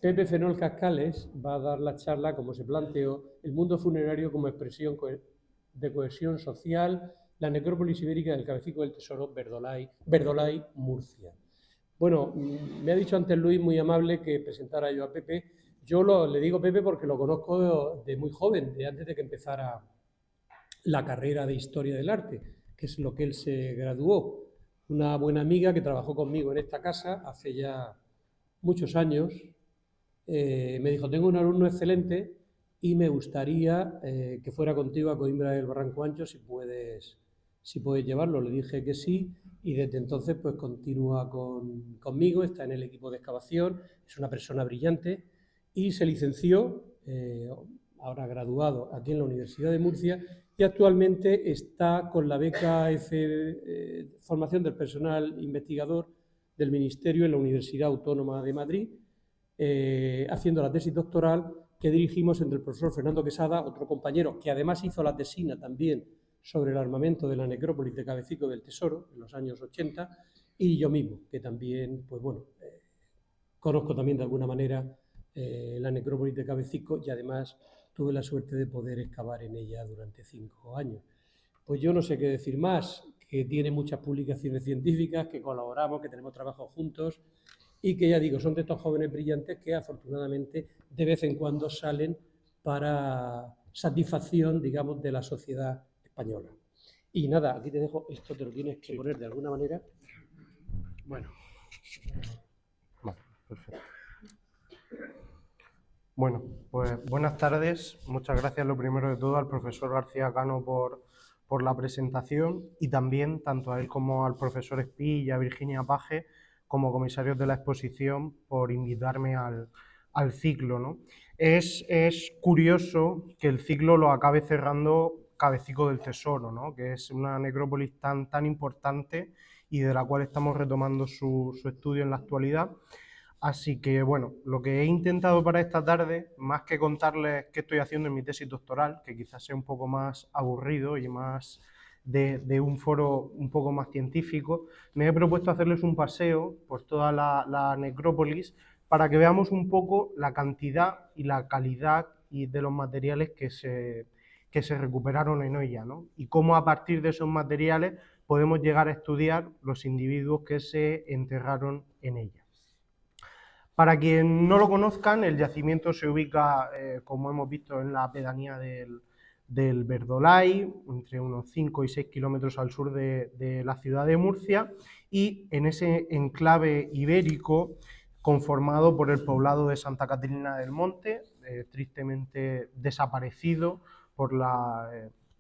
Pepe Fenol Cascales va a dar la charla como se planteó el mundo funerario como expresión de cohesión social, la necrópolis ibérica del Cabecico del Tesoro, Verdolay, Murcia. Bueno, me ha dicho antes Luis, muy amable, que presentara yo a Pepe. Le digo Pepe porque lo conozco de muy joven, de antes de que empezara la carrera de Historia del Arte, que es lo que él se graduó. Una buena amiga que trabajó conmigo en esta casa hace ya muchos años, me dijo, tengo un alumno excelente y me gustaría que fuera contigo a Coimbra del Barranco Ancho si puedes llevarlo. Le dije que sí y desde entonces pues continúa conmigo, está en el equipo de excavación, es una persona brillante y se licenció, ahora graduado aquí en la Universidad de Murcia y actualmente está con la beca Formación del Personal Investigador del Ministerio en la Universidad Autónoma de Madrid, haciendo la tesis doctoral que dirigimos entre el profesor Fernando Quesada, otro compañero que además hizo la tesina también sobre el armamento de la necrópolis de Cabecico del Tesoro en los años 80, y yo mismo, que también, pues bueno, conozco también de alguna manera la necrópolis de Cabecico y además tuve la suerte de poder excavar en ella durante 5 años. Pues yo no sé qué decir más, que tiene muchas publicaciones científicas, que colaboramos, que tenemos trabajos juntos y que, ya digo, son de estos jóvenes brillantes que afortunadamente de vez en cuando salen para satisfacción, digamos, de la sociedad española. Y nada, aquí te dejo, esto te lo tienes que poner de alguna manera. Bueno. Vale, perfecto. Bueno, pues buenas tardes. Muchas gracias, lo primero de todo, al profesor García Cano por la presentación y también tanto a él como al profesor Espí y a Virginia Paje como comisarios de la exposición por invitarme al ciclo, ¿no? Es curioso que el ciclo lo acabe cerrando Cabecico del Tesoro, ¿no? Que es una necrópolis tan importante y de la cual estamos retomando su estudio en la actualidad. Así que, bueno, lo que he intentado para esta tarde, más que contarles qué estoy haciendo en mi tesis doctoral, que quizás sea un poco más aburrido y más de un foro un poco más científico, me he propuesto hacerles un paseo por toda la necrópolis para que veamos un poco la cantidad y la calidad de los materiales que se recuperaron en ella, ¿no? Y cómo a partir de esos materiales podemos llegar a estudiar los individuos que se enterraron en ella. Para quien no lo conozcan, el yacimiento se ubica, como hemos visto, en la pedanía del Verdolay, entre unos 5 y 6 kilómetros al sur de la ciudad de Murcia, y en ese enclave ibérico conformado por el poblado de Santa Caterina del Monte, tristemente desaparecido por la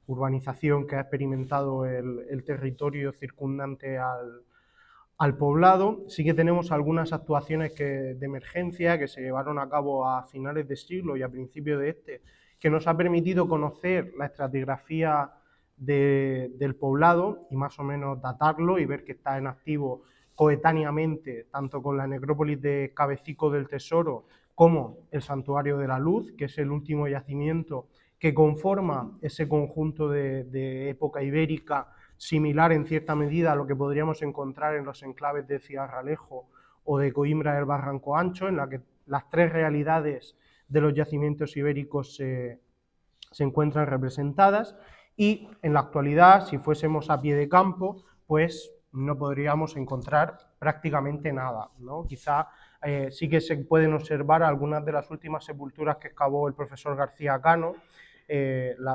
urbanización que ha experimentado el territorio circundante al poblado. Sí que tenemos algunas actuaciones de emergencia que se llevaron a cabo a finales de siglo y a principios de este, que nos ha permitido conocer la estratigrafía del poblado y más o menos datarlo y ver que está en activo coetáneamente tanto con la necrópolis de Cabecico del Tesoro como el Santuario de la Luz, que es el último yacimiento que conforma ese conjunto de época ibérica, similar en cierta medida a lo que podríamos encontrar en los enclaves de Ciarralejo o de Coimbra del Barranco Ancho, en la que las tres realidades de los yacimientos ibéricos se encuentran representadas, y en la actualidad, si fuésemos a pie de campo, pues no podríamos encontrar prácticamente nada, ¿no? Quizá sí que se pueden observar algunas de las últimas sepulturas que excavó el profesor García Cano,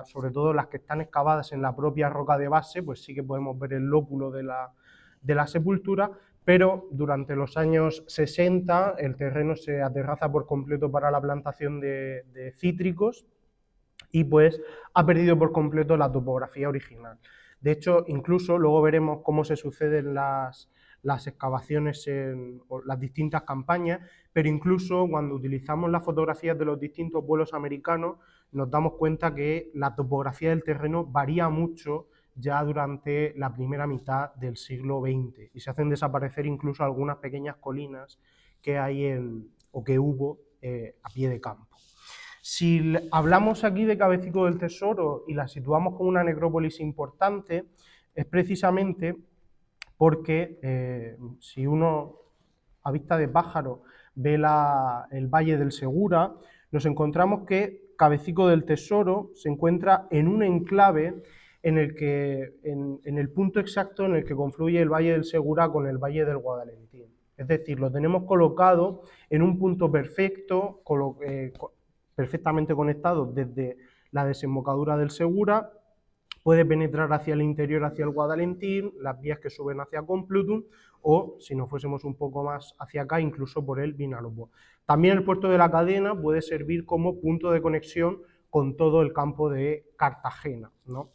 sobre todo las que están excavadas en la propia roca de base, pues sí que podemos ver el lóculo de la sepultura, pero durante los años 60 el terreno se aterraza por completo para la plantación de cítricos y pues ha perdido por completo la topografía original. De hecho, incluso luego veremos cómo se suceden las excavaciones en las distintas campañas, pero incluso cuando utilizamos las fotografías de los distintos vuelos americanos nos damos cuenta que la topografía del terreno varía mucho ya durante la primera mitad del siglo XX y se hacen desaparecer incluso algunas pequeñas colinas que hay o que hubo a pie de campo. Si hablamos aquí de Cabecico del Tesoro y la situamos como una necrópolis importante, es precisamente porque si uno a vista de pájaro ve el Valle del Segura, nos encontramos que Cabecico del Tesoro se encuentra en un enclave en el punto exacto en el que confluye el Valle del Segura con el Valle del Guadalentín. Es decir, lo tenemos colocado en un punto perfecto, perfectamente conectado desde la desembocadura del Segura, puede penetrar hacia el interior, hacia el Guadalentín, las vías que suben hacia Complutum, o si nos fuésemos un poco más hacia acá, incluso por el Vinalopó. También el puerto de la Cadena puede servir como punto de conexión con todo el campo de Cartagena, ¿no?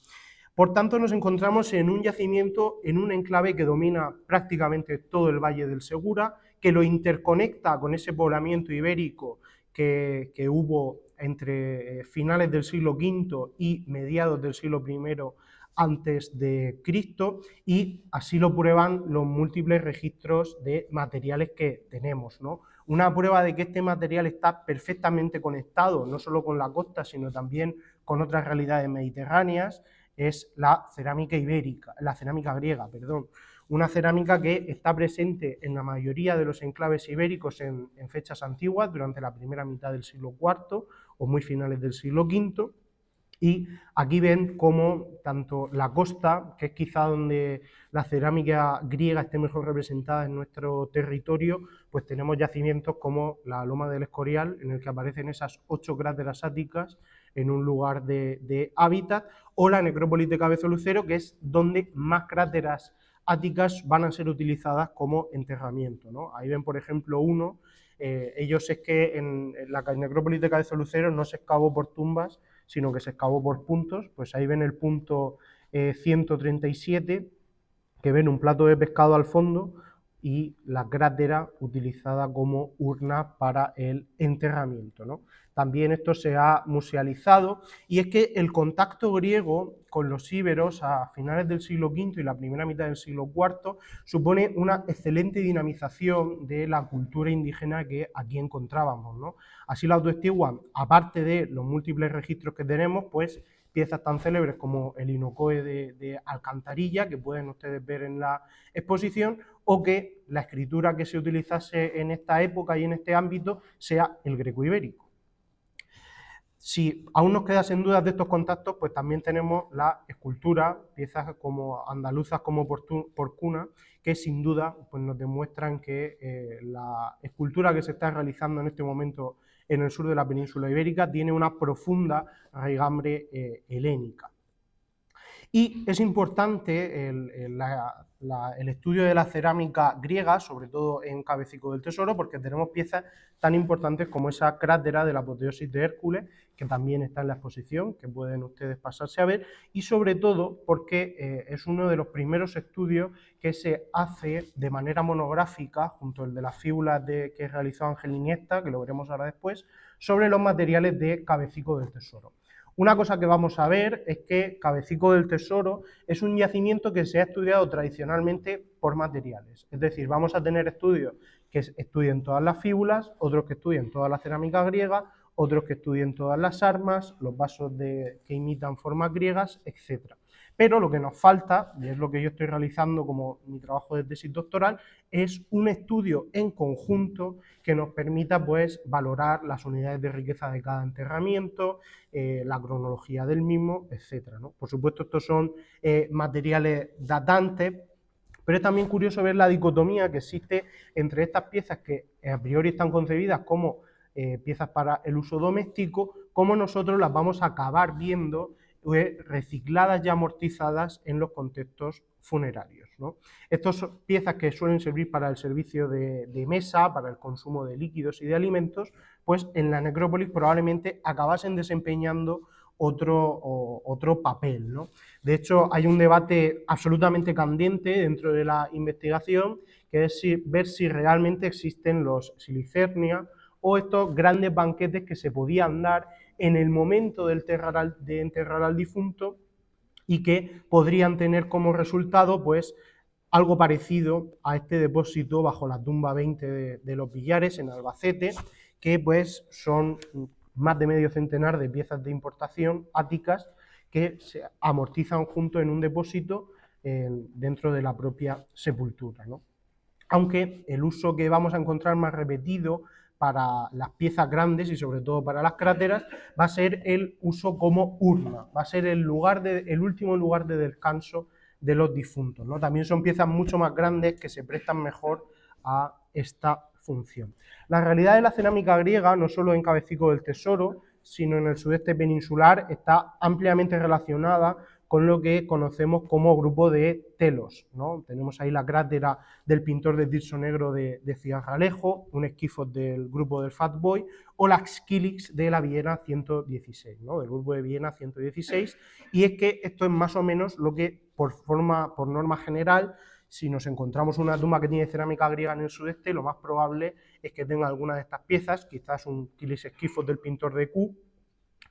Por tanto, nos encontramos en un yacimiento, en un enclave que domina prácticamente todo el Valle del Segura, que lo interconecta con ese poblamiento ibérico que hubo entre finales del siglo V y mediados del siglo I antes de Cristo, y así lo prueban los múltiples registros de materiales que tenemos, ¿no? Una prueba de que este material está perfectamente conectado, no solo con la costa, sino también con otras realidades mediterráneas, es la cerámica ibérica, la cerámica griega, perdón. Una cerámica que está presente en la mayoría de los enclaves ibéricos en fechas antiguas, durante la primera mitad del siglo IV o muy finales del siglo V, y aquí ven cómo tanto la costa, que es quizá donde la cerámica griega esté mejor representada en nuestro territorio, pues tenemos yacimientos como la Loma del Escorial, en el que aparecen esas 8 cráteras áticas en un lugar de hábitat, o la necrópolis de Cabezo Lucero, que es donde más cráteras áticas van a ser utilizadas como enterramiento, ¿no? Ahí ven, por ejemplo, uno. Ellos es que en la necrópolis de Cabezo Lucero no se excavó por tumbas, sino que se excavó por puntos. Pues ahí ven el punto 137, que ven un plato de pescado al fondo y la crátera utilizada como urna para el enterramiento, ¿no? También esto se ha musealizado, y es que el contacto griego con los íberos a finales del siglo V y la primera mitad del siglo IV supone una excelente dinamización de la cultura indígena que aquí encontrábamos, ¿no? Así lo atestiguan, aparte de los múltiples registros que tenemos, pues piezas tan célebres como el Hinocoe de Alcantarilla, que pueden ustedes ver en la exposición, o que la escritura que se utilizase en esta época y en este ámbito sea el greco-ibérico. Si aún nos quedasen dudas de estos contactos, pues también tenemos la escultura, piezas como andaluzas como Porcuna, que sin duda pues nos demuestran que la escultura que se está realizando en este momento en el sur de la península ibérica tiene una profunda raigambre helénica. Y es importante el estudio de la cerámica griega, sobre todo en Cabecico del Tesoro, porque tenemos piezas tan importantes como esa crátera de la apoteosis de Hércules, que también está en la exposición, que pueden ustedes pasarse a ver, y sobre todo porque es uno de los primeros estudios que se hace de manera monográfica, junto al de las fíbulas que realizó Ángel Iniesta, que lo veremos ahora después, sobre los materiales de Cabecico del Tesoro. Una cosa que vamos a ver es que Cabecico del Tesoro es un yacimiento que se ha estudiado tradicionalmente por materiales. Es decir, vamos a tener estudios que estudien todas las fíbulas, otros que estudien toda la cerámica griega, otros que estudien todas las armas, los vasos que imitan formas griegas, etc. Pero lo que nos falta, y es lo que yo estoy realizando como mi trabajo de tesis doctoral, es un estudio en conjunto que nos permita pues valorar las unidades de riqueza de cada enterramiento, la cronología del mismo, etc., ¿no? Por supuesto, estos son materiales datantes, pero es también curioso ver la dicotomía que existe entre estas piezas que a priori están concebidas como piezas para el uso doméstico, como nosotros las vamos a acabar viendo recicladas y amortizadas en los contextos funerarios, ¿no? Estas son piezas que suelen servir para el servicio de mesa, para el consumo de líquidos y de alimentos, pues en la necrópolis probablemente acabasen desempeñando otro papel, ¿no? De hecho, hay un debate absolutamente candente dentro de la investigación, que es ver si realmente existen los silicernia o estos grandes banquetes que se podían dar en el momento de enterrar al difunto y que podrían tener como resultado pues algo parecido a este depósito bajo la tumba 20 de los Villares en Albacete, que pues son más de medio centenar de piezas de importación áticas que se amortizan junto en un depósito dentro de la propia sepultura, ¿no? aunque el uso que vamos a encontrar más repetido para las piezas grandes y sobre todo para las cráteras va a ser el uso como urna, va a ser el último lugar de descanso de los difuntos, ¿no? También son piezas mucho más grandes que se prestan mejor a esta función. La realidad de la cerámica griega, no solo en Cabecico del Tesoro, sino en el sudeste peninsular, está ampliamente relacionada con lo que conocemos como grupo de telos, ¿no? Tenemos ahí la crátera del pintor de Tirso Negro de Cigarralejo, un esquifos del grupo del Fat Boy, o la Skilix de la Viena 116, ¿no? Del grupo de Viena 116, y es que esto es más o menos lo que por norma general, si nos encontramos una tumba que tiene cerámica griega en el sudeste, lo más probable es que tenga alguna de estas piezas, quizás un quilis esquifos del pintor de Q,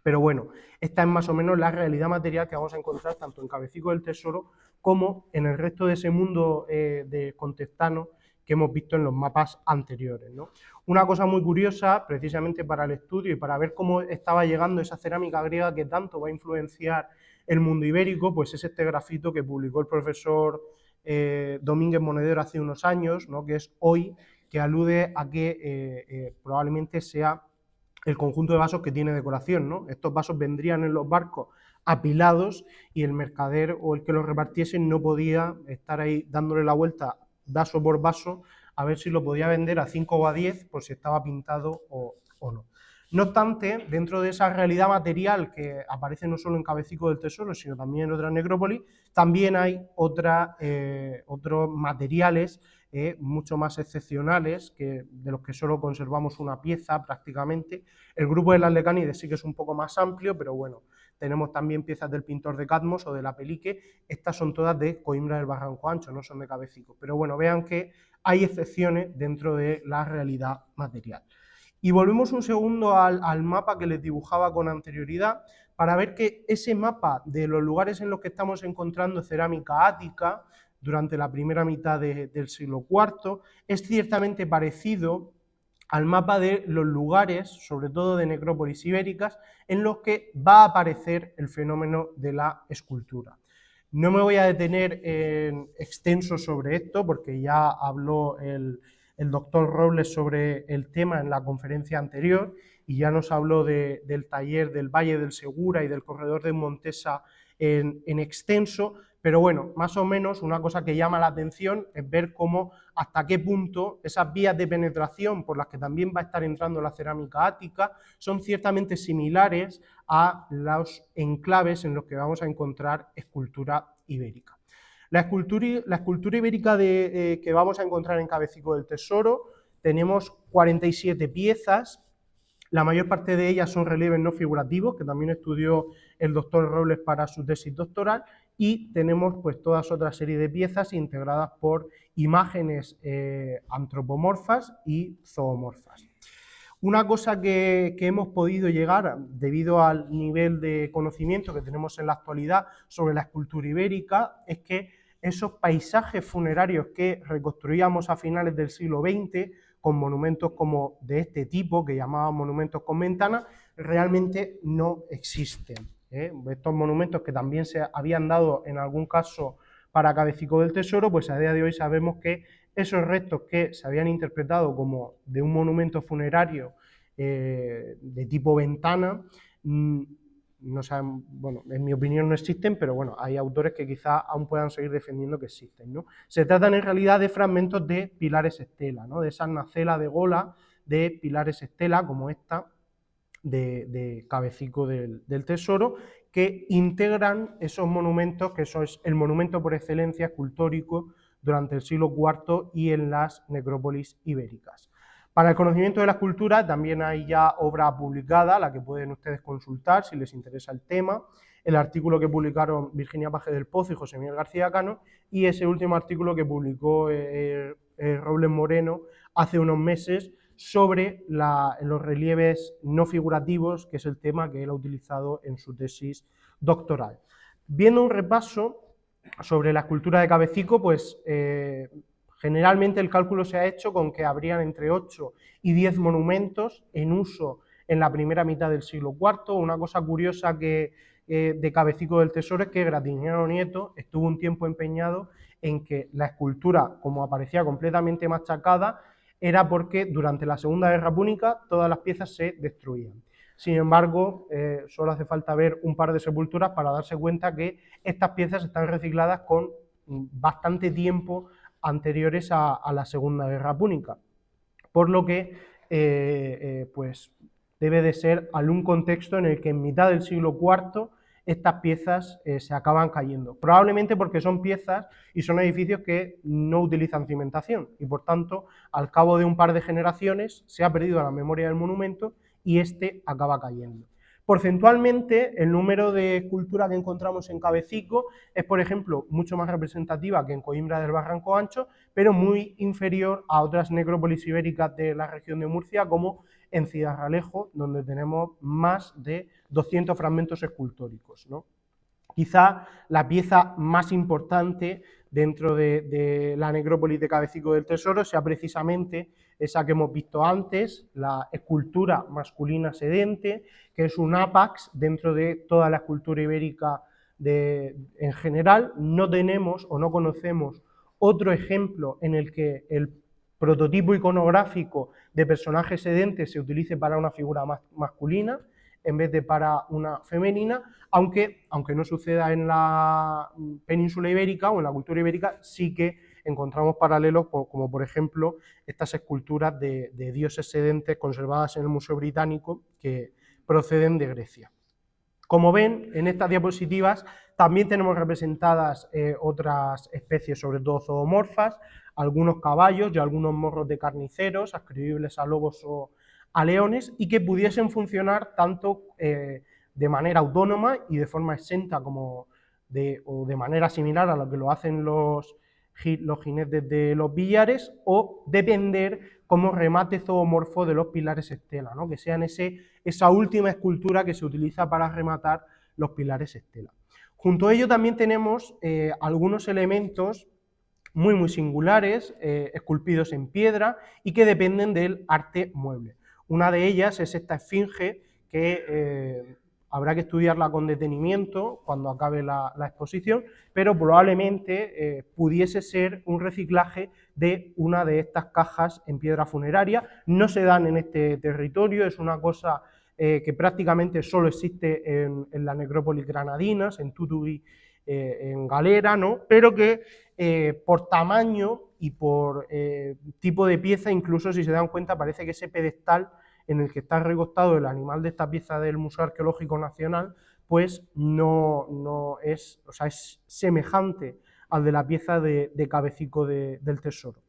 pero bueno, esta es más o menos la realidad material que vamos a encontrar tanto en Cabecico del Tesoro como en el resto de ese mundo de contestano que hemos visto en los mapas anteriores, ¿no? Una cosa muy curiosa, precisamente para el estudio y para ver cómo estaba llegando esa cerámica griega que tanto va a influenciar el mundo ibérico, pues es este grafito que publicó el profesor Domínguez Monedero hace unos años, ¿no? Que es Hoy, que alude a que probablemente sea el conjunto de vasos que tiene decoración, ¿no? Estos vasos vendrían en los barcos apilados y el mercader o el que los repartiese no podía estar ahí dándole la vuelta vaso por vaso a ver si lo podía vender a 5 o a 10 por si estaba pintado o no. No obstante, dentro de esa realidad material que aparece no solo en Cabecico del Tesoro, sino también en otras necrópolis, también hay otros materiales mucho más excepcionales, de los que solo conservamos una pieza prácticamente. El grupo de las Lecánides sí que es un poco más amplio, pero bueno, tenemos también piezas del pintor de Cadmos o de la Pelique. Estas son todas de Coimbra del Barranco Ancho, no son de Cabecico. Pero bueno, vean que hay excepciones dentro de la realidad material. Y volvemos un segundo al mapa que les dibujaba con anterioridad para ver que ese mapa de los lugares en los que estamos encontrando cerámica ática durante la primera mitad del siglo IV es ciertamente parecido al mapa de los lugares, sobre todo de necrópolis ibéricas, en los que va a aparecer el fenómeno de la escultura. No me voy a detener en extenso sobre esto porque ya habló el doctor Robles sobre el tema en la conferencia anterior y ya nos habló del taller del Valle del Segura y del corredor de Montesa en extenso, pero bueno, más o menos una cosa que llama la atención es ver cómo hasta qué punto esas vías de penetración por las que también va a estar entrando la cerámica ática son ciertamente similares a los enclaves en los que vamos a encontrar escultura ibérica. La escultura ibérica que vamos a encontrar en Cabecico del Tesoro, tenemos 47 piezas, la mayor parte de ellas son relieves no figurativos, que también estudió el doctor Robles para su tesis doctoral, y tenemos pues toda otra serie de piezas integradas por imágenes antropomorfas y zoomorfas. Una cosa que hemos podido llegar, debido al nivel de conocimiento que tenemos en la actualidad sobre la escultura ibérica, es que esos paisajes funerarios que reconstruíamos a finales del siglo XX, con monumentos como de este tipo, que llamaban monumentos con ventanas, realmente no existen. Estos monumentos que también se habían dado en algún caso para Cabecico del Tesoro, pues a día de hoy sabemos que esos restos que se habían interpretado como de un monumento funerario de tipo ventana, no saben, bueno, en mi opinión no existen, pero bueno, hay autores que quizás aún puedan seguir defendiendo que existen, ¿no? Se tratan en realidad de fragmentos de pilares estela, ¿no? De esas nacelas de gola de pilares estela, como esta de Cabecico del Tesoro, que integran esos monumentos, que eso es el monumento por excelencia escultórico durante el siglo IV y en las necrópolis ibéricas. Para el conocimiento de la escultura también hay ya obra publicada, la que pueden ustedes consultar si les interesa el tema, el artículo que publicaron Virginia Paje del Pozo y José Miguel García Cano, y ese último artículo que publicó Robles Moreno hace unos meses sobre los relieves no figurativos, que es el tema que él ha utilizado en su tesis doctoral. Viendo un repaso sobre la escultura de Cabecico, pues generalmente el cálculo se ha hecho con que habrían entre 8 y 10 monumentos en uso en la primera mitad del siglo IV. Una cosa curiosa de Cabecico del Tesoro es que Gratignano Nieto estuvo un tiempo empeñado en que la escultura, como aparecía completamente machacada, era porque durante la Segunda Guerra Púnica todas las piezas se destruían. Sin embargo, solo hace falta ver un par de sepulturas para darse cuenta que estas piezas están recicladas con bastante tiempo anteriores a la Segunda Guerra Púnica, por lo que pues debe de ser algún contexto en el que en mitad del siglo IV estas piezas se acaban cayendo, probablemente porque son piezas y son edificios que no utilizan cimentación y por tanto al cabo de un par de generaciones se ha perdido la memoria del monumento y este acaba cayendo. Porcentualmente, el número de esculturas que encontramos en Cabecico es, por ejemplo, mucho más representativa que en Coimbra del Barranco Ancho, pero muy inferior a otras necrópolis ibéricas de la región de Murcia, como en Ciudad-Realejo, donde tenemos más de 200 fragmentos escultóricos, ¿no? Quizá la pieza más importante dentro de la necrópolis de Cabecico del Tesoro sea precisamente esa que hemos visto antes, la escultura masculina sedente, que es un ápax dentro de toda la escultura ibérica en general. No tenemos o no conocemos otro ejemplo en el que el prototipo iconográfico de personaje sedente se utilice para una figura masculina en vez de para una femenina, aunque no suceda en la península ibérica o en la cultura ibérica, sí que encontramos paralelos como por ejemplo estas esculturas de dioses sedentes conservadas en el Museo Británico que proceden de Grecia. Como ven, en estas diapositivas también tenemos representadas otras especies, sobre todo zoomorfas, algunos caballos y algunos morros de carniceros, adscribibles a lobos o a leones, y que pudiesen funcionar tanto de manera autónoma y de forma exenta o de manera similar a lo que lo hacen los jinetes de los billares, o depender como remate zoomorfo de los pilares estela, ¿no? Que sean esa última escultura que se utiliza para rematar los pilares estela. Junto a ello también tenemos algunos elementos muy singulares, esculpidos en piedra y que dependen del arte mueble. Una de ellas es esta esfinge que habrá que estudiarla con detenimiento cuando acabe la exposición, pero probablemente pudiese ser un reciclaje de una de estas cajas en piedra funeraria. No se dan en este territorio, es una cosa que prácticamente solo existe en la necrópolis granadinas, en Tutubi, en Galera, ¿no? Pero que por tamaño y por tipo de pieza, incluso si se dan cuenta, parece que ese pedestal en el que está recostado el animal de esta pieza del Museo Arqueológico Nacional, pues no es, o sea, es semejante al de la pieza de Cabecico del Tesoro.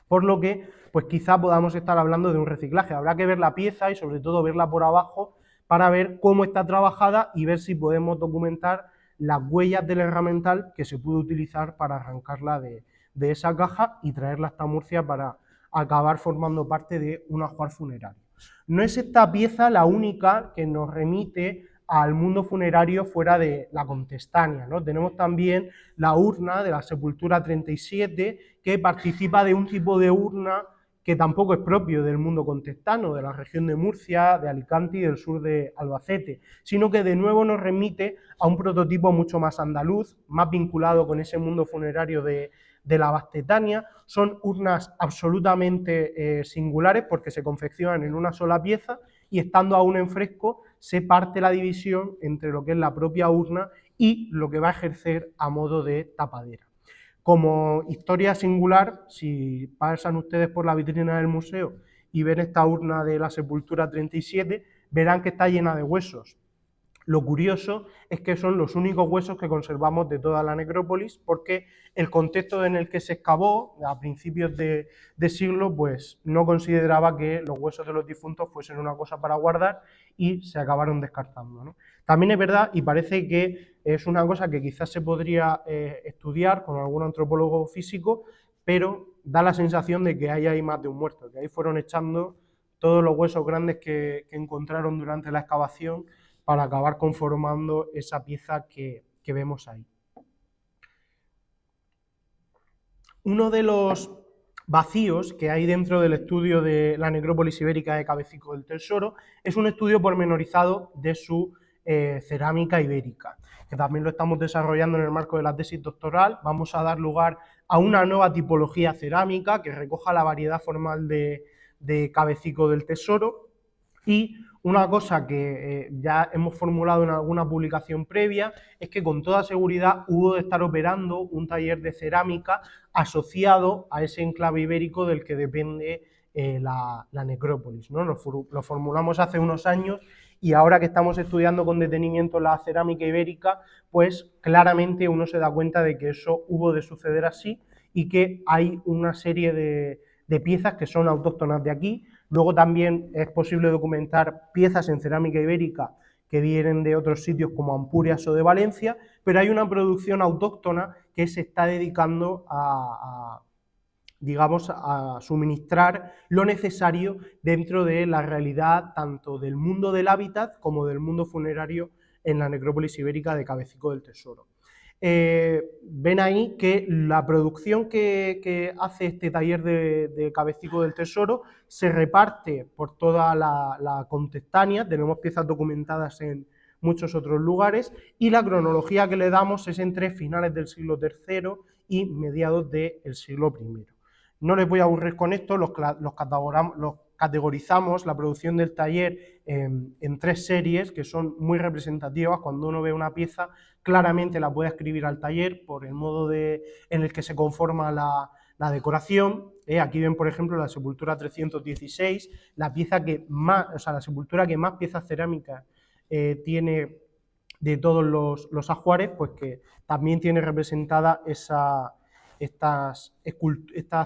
Por lo que, pues quizá podamos estar hablando de un reciclaje. Habrá que ver la pieza y sobre todo verla por abajo para ver cómo está trabajada y ver si podemos documentar las huellas del herramental que se pudo utilizar para arrancarla de esa caja y traerla hasta Murcia para acabar formando parte de un ajuar funerario. No es esta pieza la única que nos remite al mundo funerario fuera de la Contestania, ¿no? Tenemos también la urna de la sepultura 37, que participa de un tipo de urna que tampoco es propio del mundo contestano, de la región de Murcia, de Alicante y del sur de Albacete, sino que de nuevo nos remite a un prototipo mucho más andaluz, más vinculado con ese mundo funerario de la Bastetania. Son urnas absolutamente singulares porque se confeccionan en una sola pieza y estando aún en fresco se parte la división entre lo que es la propia urna y lo que va a ejercer a modo de tapadera. Como historia singular, si pasan ustedes por la vitrina del museo y ven esta urna de la sepultura 37, verán que está llena de huesos. Lo curioso es que son los únicos huesos que conservamos de toda la necrópolis, porque el contexto en el que se excavó a principios de siglo pues no consideraba que los huesos de los difuntos fuesen una cosa para guardar y se acabaron descartando, ¿no? También es verdad, y parece que es una cosa que quizás se podría estudiar con algún antropólogo físico, pero da la sensación de que ahí hay más de un muerto, que ahí fueron echando todos los huesos grandes que encontraron durante la excavación para acabar conformando esa pieza que vemos ahí. Uno de los vacíos que hay dentro del estudio de la necrópolis ibérica de Cabecico del Tesoro es un estudio pormenorizado de su cerámica ibérica, que también lo estamos desarrollando en el marco de la tesis doctoral. Vamos a dar lugar a una nueva tipología cerámica que recoja la variedad formal de Cabecico del Tesoro. Y una cosa que ya hemos formulado en alguna publicación previa es que con toda seguridad hubo de estar operando un taller de cerámica asociado a ese enclave ibérico del que depende la necrópolis, ¿no? Lo formulamos hace unos años y ahora que estamos estudiando con detenimiento la cerámica ibérica, pues claramente uno se da cuenta de que eso hubo de suceder así y que hay una serie de piezas que son autóctonas de aquí. Luego también es posible documentar piezas en cerámica ibérica que vienen de otros sitios como Ampurias o de Valencia, pero hay una producción autóctona que se está dedicando digamos, a suministrar lo necesario dentro de la realidad tanto del mundo del hábitat como del mundo funerario en la necrópolis ibérica de Cabecico del Tesoro. Ven ahí que la producción que hace este taller de Cabecico del Tesoro se reparte por toda la contextánea, tenemos piezas documentadas en muchos otros lugares, y la cronología que le damos es entre finales del siglo III y mediados del siglo I. No les voy a aburrir con esto, los categorizamos la producción del taller en 3 series que son muy representativas. Cuando uno ve una pieza, claramente la puede escribir al taller por el modo en el que se conforma la decoración. Aquí ven, por ejemplo, la sepultura 316, la sepultura que más piezas cerámicas tiene de todos los ajuares, pues que también tiene representada esta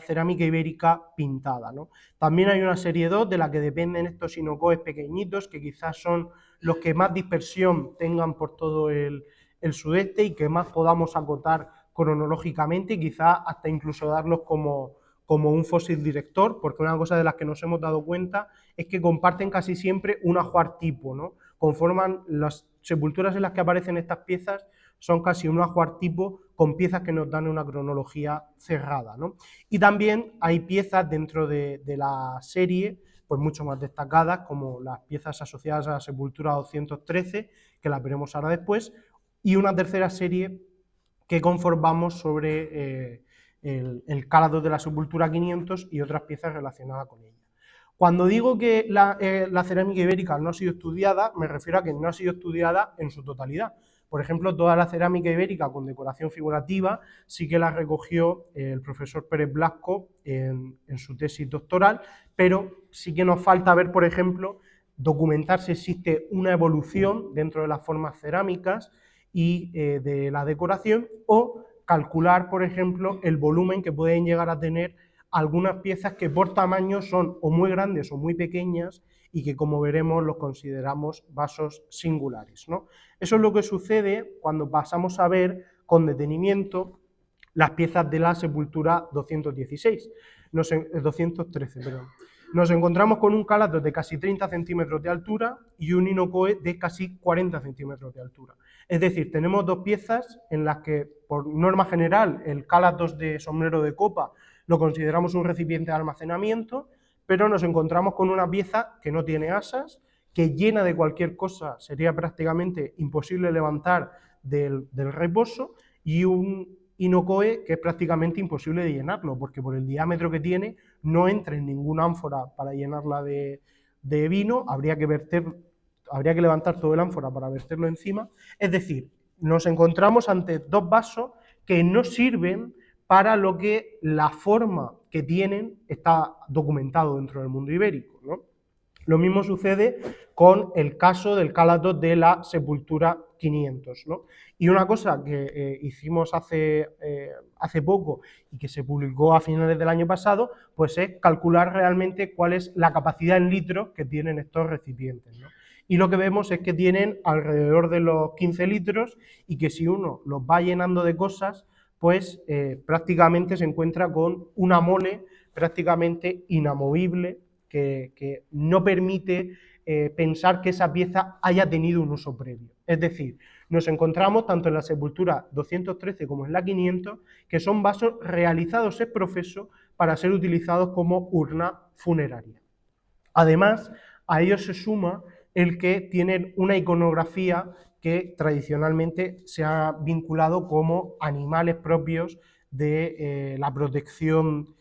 cerámica ibérica pintada, ¿no? También hay una serie 2 de la que dependen estos inocoes pequeñitos, que quizás son los que más dispersión tengan por todo el sudeste y que más podamos acotar cronológicamente y quizás hasta incluso darlos como un fósil director, porque una cosa de las que nos hemos dado cuenta es que comparten casi siempre un ajuar tipo, ¿no? Conforman las sepulturas en las que aparecen estas piezas, son casi un ajuar tipo con piezas que nos dan una cronología cerrada, ¿no? Y también hay piezas dentro de la serie, pues mucho más destacadas, como las piezas asociadas a la sepultura 213, que las veremos ahora después, y una tercera serie que conformamos sobre el cálato de la sepultura 500 y otras piezas relacionadas con ella. Cuando digo que la cerámica ibérica no ha sido estudiada, me refiero a que no ha sido estudiada en su totalidad. Por ejemplo, toda la cerámica ibérica con decoración figurativa sí que la recogió el profesor Pérez Blasco en su tesis doctoral, pero sí que nos falta ver, por ejemplo, documentar si existe una evolución dentro de las formas cerámicas y de la decoración, o calcular, por ejemplo, el volumen que pueden llegar a tener algunas piezas que por tamaño son o muy grandes o muy pequeñas y que, como veremos, los consideramos vasos singulares, ¿no? Eso es lo que sucede cuando pasamos a ver con detenimiento las piezas de la sepultura 213. Nos encontramos con un calato de casi 30 centímetros de altura y un inocoe de casi 40 centímetros de altura. Es decir, tenemos dos piezas en las que, por norma general, el cálatos de sombrero de copa lo consideramos un recipiente de almacenamiento, pero nos encontramos con una pieza que no tiene asas, que llena de cualquier cosa sería prácticamente imposible levantar del reposo, y un inocoe que es prácticamente imposible de llenarlo, porque por el diámetro que tiene no entra en ninguna ánfora para llenarla de vino, habría que levantar todo el ánfora para verterlo encima. Es decir, nos encontramos ante dos vasos que no sirven para lo que la forma que tienen está documentado dentro del mundo ibérico, ¿no? Lo mismo sucede con el caso del cálato de la sepultura 500, ¿no? Y una cosa que hicimos hace poco y que se publicó a finales del año pasado, pues es calcular realmente cuál es la capacidad en litros que tienen estos recipientes, ¿no? Y lo que vemos es que tienen alrededor de los 15 litros y que si uno los va llenando de cosas, pues prácticamente se encuentra con una mole prácticamente inamovible que no permite pensar que esa pieza haya tenido un uso previo. Es decir, nos encontramos tanto en la sepultura 213 como en la 500 que son vasos realizados ex professo para ser utilizados como urna funeraria. Además, a ello se suma el que tienen una iconografía que tradicionalmente se ha vinculado como animales propios de la protección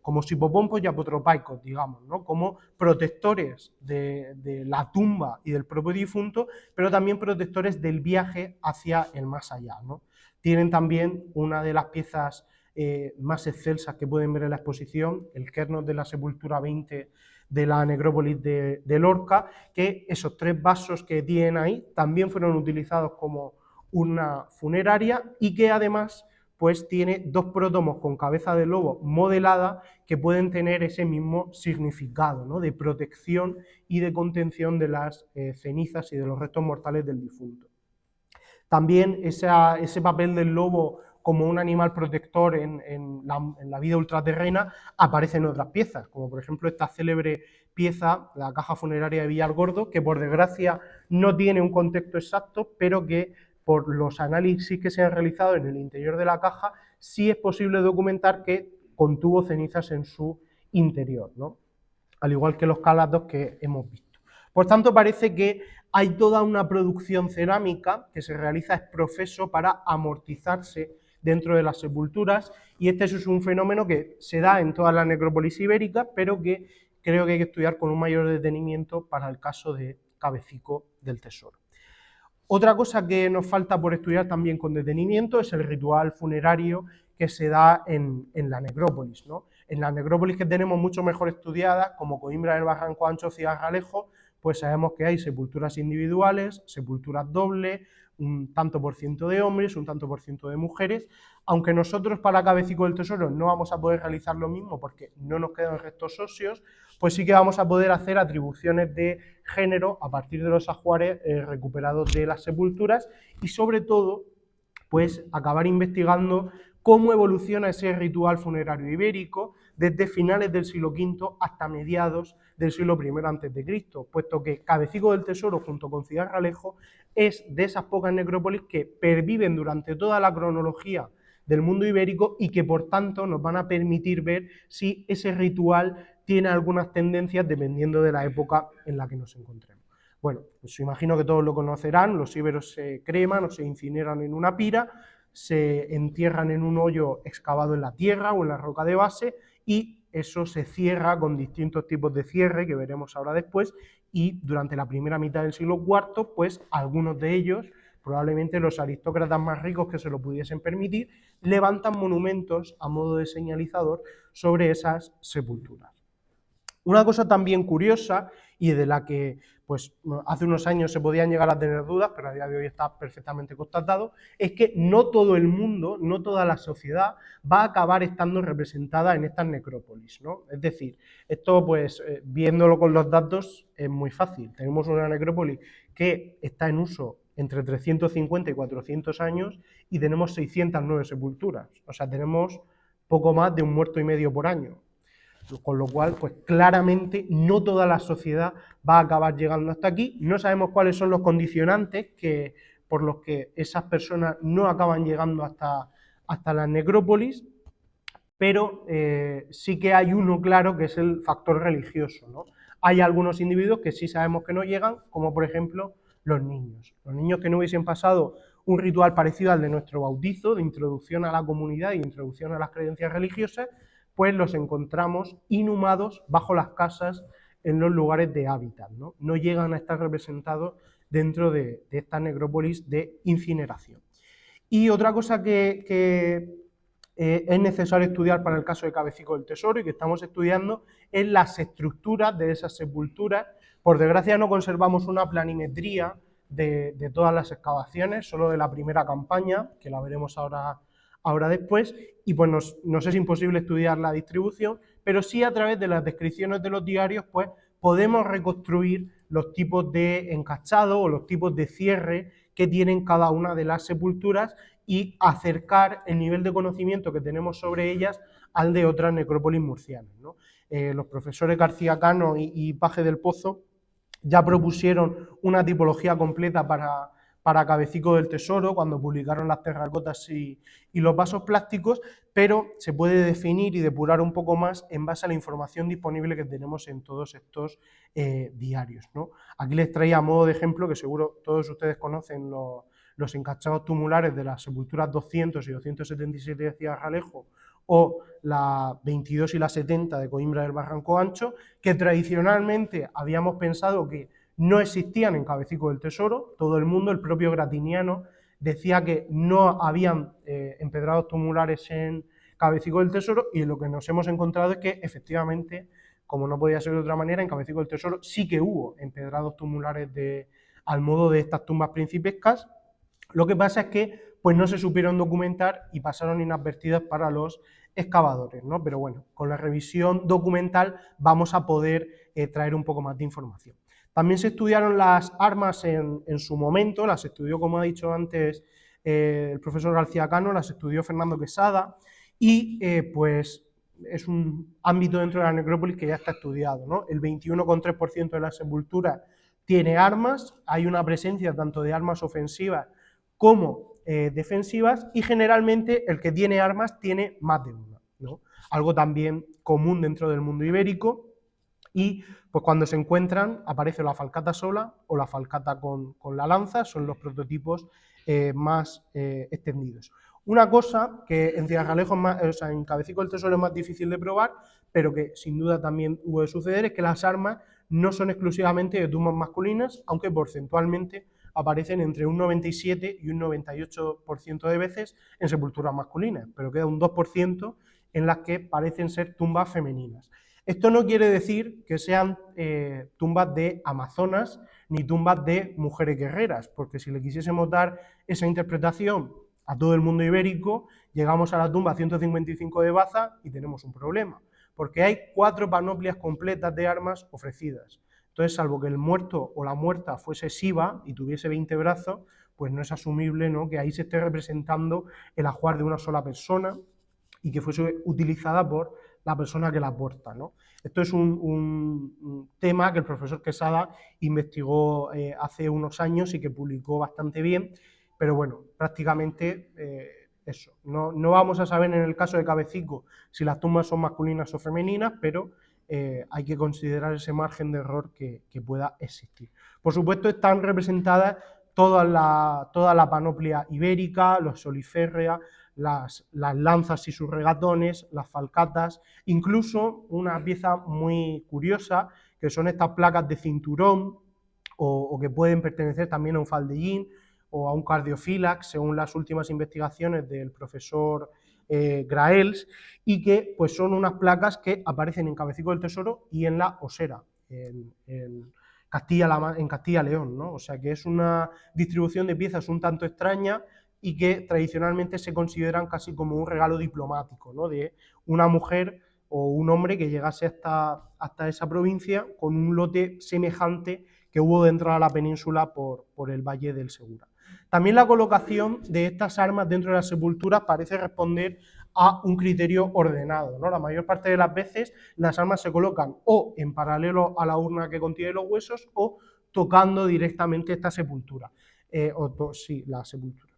como los hipopompos y apotropaicos, digamos, ¿no? Como protectores de la tumba y del propio difunto, pero también protectores del viaje hacia el más allá, ¿no? Tienen también una de las piezas más excelsas que pueden ver en la exposición, el Kernos de la Sepultura 20 de la necrópolis de Lorca, que esos 3 vasos que tienen ahí también fueron utilizados como una funeraria y que además pues tiene 2 prótomos con cabeza de lobo modelada que pueden tener ese mismo significado, ¿no? De protección y de contención de las cenizas y de los restos mortales del difunto. También ese papel del lobo como un animal protector en la vida ultraterrena aparece en otras piezas, como por ejemplo esta célebre pieza, la caja funeraria de Villargordo, que por desgracia no tiene un contexto exacto, pero que por los análisis que se han realizado en el interior de la caja, sí es posible documentar que contuvo cenizas en su interior, ¿no? Al igual que los calados que hemos visto. Por tanto, parece que hay toda una producción cerámica que se realiza ex professo para amortizarse dentro de las sepulturas, y este es un fenómeno que se da en toda la necrópolis ibérica, pero que creo que hay que estudiar con un mayor detenimiento para el caso de Cabecico del Tesoro. Otra cosa que nos falta por estudiar también con detenimiento es el ritual funerario que se da en la necrópolis, ¿no? En las necrópolis que tenemos mucho mejor estudiadas, como Coimbra del Barranco Ancho, Ciudad-Realejo, pues sabemos que hay sepulturas individuales, sepulturas dobles, un tanto por ciento de hombres, un tanto por ciento de mujeres, aunque nosotros para Cabecico del Tesoro no vamos a poder realizar lo mismo porque no nos quedan restos óseos, pues sí que vamos a poder hacer atribuciones de género a partir de los ajuares recuperados de las sepulturas y sobre todo pues acabar investigando cómo evoluciona ese ritual funerario ibérico desde finales del siglo V hasta mediados del siglo I a.C., puesto que Cabecico del Tesoro junto con Ciudad-Realejo es de esas pocas necrópolis que perviven durante toda la cronología del mundo ibérico y que por tanto nos van a permitir ver si ese ritual tiene algunas tendencias dependiendo de la época en la que nos encontremos. Bueno, pues imagino que todos lo conocerán, los íberos se creman o se incineran en una pira, se entierran en un hoyo excavado en la tierra o en la roca de base y eso se cierra con distintos tipos de cierre que veremos ahora después, y durante la primera mitad del siglo IV, pues algunos de ellos, probablemente los aristócratas más ricos que se lo pudiesen permitir, levantan monumentos a modo de señalizador sobre esas sepulturas. Una cosa también curiosa y de la que pues, hace unos años se podían llegar a tener dudas, pero a día de hoy está perfectamente constatado, es que no todo el mundo, no toda la sociedad va a acabar estando representada en estas necrópolis, ¿no? Es decir, esto pues viéndolo con los datos es muy fácil. Tenemos una necrópolis que está en uso entre 350 y 400 años y tenemos 609 sepulturas, o sea, tenemos poco más de un muerto y medio por año. Con lo cual, pues claramente no toda la sociedad va a acabar llegando hasta aquí. No sabemos cuáles son los condicionantes por los que esas personas no acaban llegando hasta las necrópolis, pero sí que hay uno claro que es el factor religioso, ¿no? Hay algunos individuos que sí sabemos que no llegan, como por ejemplo los niños. Los niños que no hubiesen pasado un ritual parecido al de nuestro bautizo, de introducción a la comunidad y introducción a las creencias religiosas, pues los encontramos inhumados bajo las casas en los lugares de hábitat, ¿no? No llegan a estar representados dentro de esta necrópolis de incineración. Y otra cosa que es necesario estudiar para el caso de Cabecico del Tesoro y que estamos estudiando es las estructuras de esas sepulturas. Por desgracia no conservamos una planimetría de todas las excavaciones, solo de la primera campaña, que la veremos ahora después, y pues nos es imposible estudiar la distribución, pero sí a través de las descripciones de los diarios pues podemos reconstruir los tipos de encachado o los tipos de cierre que tienen cada una de las sepulturas y acercar el nivel de conocimiento que tenemos sobre ellas al de otras necrópolis murcianas, ¿no? Los profesores García Cano y Paje del Pozo ya propusieron una tipología completa para Cabecico del Tesoro, cuando publicaron las terracotas y los vasos plásticos, pero se puede definir y depurar un poco más en base a la información disponible que tenemos en todos estos diarios, ¿no? Aquí les traía a modo de ejemplo, que seguro todos ustedes conocen los encachados tumulares de las sepulturas 200 y 277 de Ciudad-Realejo, o la 22 y la 70 de Coimbra del Barranco Ancho, que tradicionalmente habíamos pensado que no existían en Cabecico del Tesoro. Todo el mundo, el propio Gratiniano, decía que no habían empedrados tumulares en Cabecico del Tesoro, y lo que nos hemos encontrado es que efectivamente, como no podía ser de otra manera, en Cabecico del Tesoro sí que hubo empedrados tumulares al modo de estas tumbas principescas. Lo que pasa es que pues no se supieron documentar y pasaron inadvertidas para los excavadores, ¿no? Pero bueno, con la revisión documental vamos a poder traer un poco más de información. También se estudiaron las armas en su momento, las estudió, como ha dicho antes el profesor García Cano, las estudió Fernando Quesada, y pues es un ámbito dentro de la necrópolis que ya está estudiado, ¿no? El 21,3% de las sepulturas tiene armas, hay una presencia tanto de armas ofensivas como defensivas, y generalmente el que tiene armas tiene más de una, ¿no? Algo también común dentro del mundo ibérico, y pues cuando se encuentran aparece la falcata sola o la falcata con la lanza, son los prototipos más extendidos. Una cosa que en Ciudad-Realejo, o sea, en Cabecico del Tesoro es más difícil de probar, pero que sin duda también hubo de suceder, es que las armas no son exclusivamente de tumbas masculinas, aunque porcentualmente aparecen entre un 97 y un 98% de veces en sepulturas masculinas, pero queda un 2% en las que parecen ser tumbas femeninas. Esto no quiere decir que sean tumbas de amazonas ni tumbas de mujeres guerreras, porque si le quisiésemos dar esa interpretación a todo el mundo ibérico, llegamos a la tumba 155 de Baza y tenemos un problema, porque hay 4 panoplias completas de armas ofrecidas. Entonces, salvo que el muerto o la muerta fuese Siva y tuviese 20 brazos, pues no es asumible, ¿no?, que ahí se esté representando el ajuar de una sola persona y que fuese utilizada por la persona que la porta, ¿no? Esto es un tema que el profesor Quesada investigó hace unos años y que publicó bastante bien, pero bueno, prácticamente eso. No vamos a saber en el caso de Cabecico si las tumbas son masculinas o femeninas, pero hay que considerar ese margen de error que pueda existir. Por supuesto, están representadas toda la panoplia ibérica, los soliférrea, las lanzas y sus regatones, las falcatas, incluso una pieza muy curiosa, que son estas placas de cinturón, o que pueden pertenecer también a un faldellín o a un cardiofílax, según las últimas investigaciones del profesor Graels, y que pues son unas placas que aparecen en Cabecico del Tesoro y en la Osera, en Castilla-León, ¿no? O sea que es una distribución de piezas un tanto extraña y que tradicionalmente se consideran casi como un regalo diplomático, ¿no?, de una mujer o un hombre que llegase hasta esa provincia con un lote semejante que hubo de entrar a la península por el Valle del Segura. También la colocación de estas armas dentro de las sepulturas parece responder a un criterio ordenado, ¿no? La mayor parte de las veces las armas se colocan o en paralelo a la urna que contiene los huesos o tocando directamente esta sepultura, la sepultura.